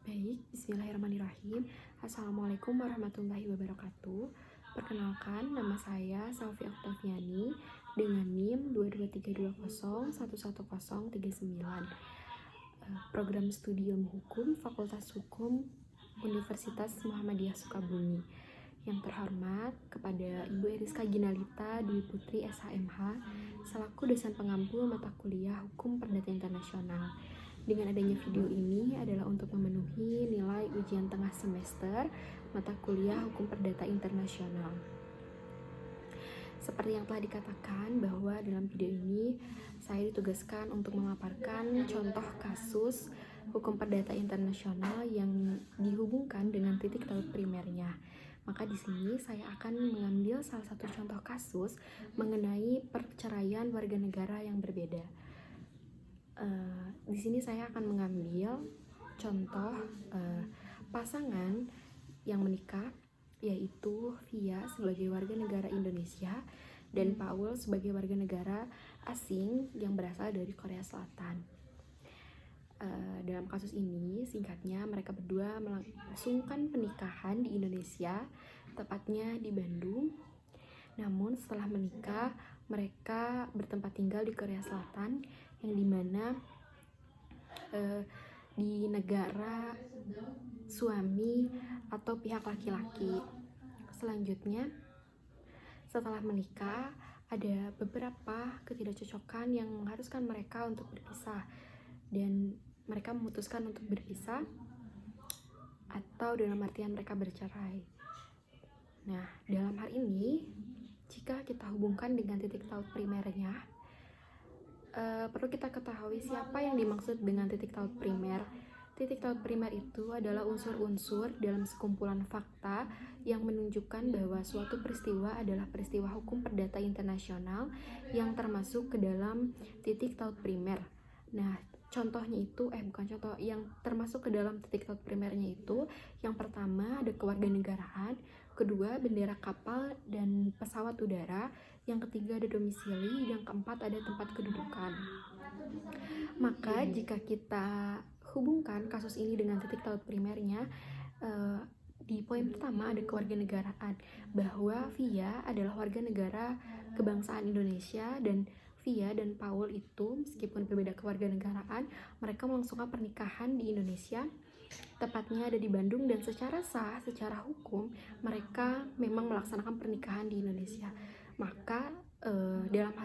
Baik, bismillahirrahmanirrahim. Assalamualaikum warahmatullahi wabarakatuh. Perkenalkan, nama saya Salvi Oktaviani dengan NIM 22320111039. Program studi ilmu hukum Fakultas Hukum Universitas Muhammadiyah Sukabumi. Yang terhormat kepada Ibu Eriska Ginalita Dwi Putri SHMH selaku dosen pengampu mata kuliah Hukum Perdata Internasional. Dengan adanya video ini adalah untuk memenuhi nilai ujian tengah semester mata kuliah Hukum Perdata Internasional. Seperti yang telah dikatakan bahwa dalam video ini saya ditugaskan untuk memaparkan contoh kasus Hukum Perdata Internasional yang dihubungkan dengan titik taut primernya. Maka di sini saya akan mengambil salah satu contoh kasus mengenai perceraian warga negara yang berbeda. Di sini saya akan mengambil contoh pasangan yang menikah, yaitu Via sebagai warga negara Indonesia dan Paul sebagai warga negara asing yang berasal dari Korea Selatan. Dalam kasus ini, singkatnya mereka berdua melangsungkan pernikahan di Indonesia, tepatnya di Bandung. Namun setelah menikah, mereka bertempat tinggal di Korea Selatan, yang dimana di negara suami atau pihak laki-laki. Selanjutnya, setelah menikah, ada beberapa ketidakcocokan yang mengharuskan mereka untuk berpisah, dan mereka memutuskan untuk berpisah atau dalam artian mereka bercerai. Nah, dalam hal ini, jika kita hubungkan dengan titik taut primernya, perlu kita ketahui siapa yang dimaksud dengan titik taut primer. Titik taut primer itu adalah unsur-unsur dalam sekumpulan fakta yang menunjukkan bahwa suatu peristiwa adalah peristiwa hukum perdata internasional yang termasuk ke dalam titik taut primer. Nah, contohnya itu, yang termasuk ke dalam titik taut primernya itu, yang pertama ada kewarganegaraan, kedua bendera kapal dan pesawat udara, yang ketiga ada domisili, yang keempat ada tempat kedudukan. Maka jika kita hubungkan kasus ini dengan titik taut primernya, di poin pertama ada kewarganegaraan, bahwa Via adalah warga negara kebangsaan Indonesia, dan Via dan Paul itu meskipun berbeda kewarganegaraan, mereka melangsungkan pernikahan di Indonesia, tepatnya ada di Bandung, dan secara sah, secara hukum mereka memang melaksanakan pernikahan di Indonesia. Maka dalam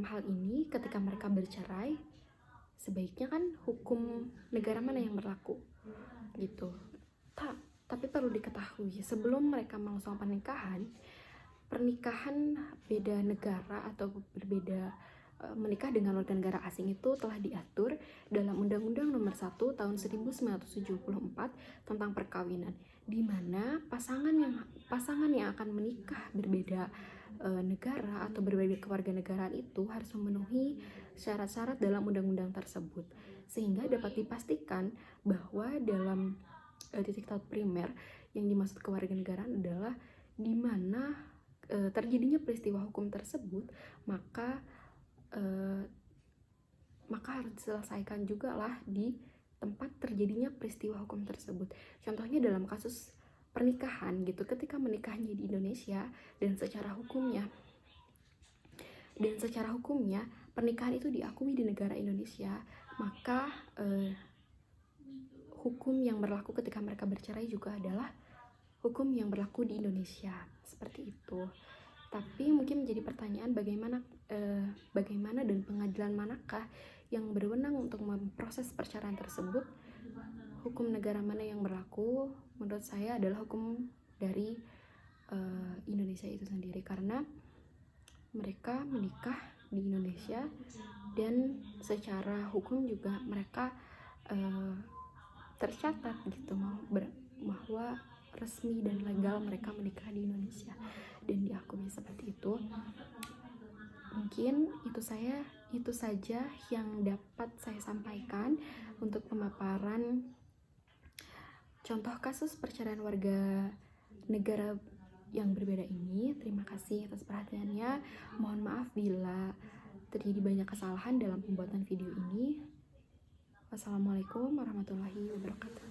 hal ini ketika mereka bercerai, sebaiknya kan hukum negara mana yang berlaku gitu. Tapi perlu diketahui, sebelum mereka melangsungkan pernikahan beda negara atau berbeda menikah dengan warga negara asing itu telah diatur dalam Undang-Undang Nomor 1 Tahun 1974 tentang perkawinan, di mana pasangan yang akan menikah berbeda negara atau berbeda kewarganegaraan itu harus memenuhi syarat-syarat dalam undang-undang tersebut, sehingga dapat dipastikan bahwa dalam titik taut primer yang dimaksud kewarganegaraan adalah di mana terjadinya peristiwa hukum tersebut, maka harus diselesaikan juga lah di tempat terjadinya peristiwa hukum tersebut. Contohnya dalam kasus pernikahan gitu, ketika menikahnya di Indonesia dan secara hukumnya pernikahan itu diakui di negara Indonesia, maka hukum yang berlaku ketika mereka bercerai juga adalah hukum yang berlaku di Indonesia, seperti itu. Tapi mungkin menjadi pertanyaan bagaimana dan pengadilan manakah yang berwenang untuk memproses perceraian tersebut? Hukum negara mana yang berlaku? Menurut saya adalah hukum dari Indonesia itu sendiri, karena mereka menikah di Indonesia dan secara hukum juga mereka tercatat gitu bahwa resmi dan legal mereka menikah di Indonesia dan diakui seperti itu. Mungkin itu saja yang dapat saya sampaikan untuk pemaparan contoh kasus perceraian warga negara yang berbeda ini. Terima kasih atas perhatiannya. Mohon maaf bila terjadi banyak kesalahan dalam pembuatan video ini. Wassalamualaikum warahmatullahi wabarakatuh.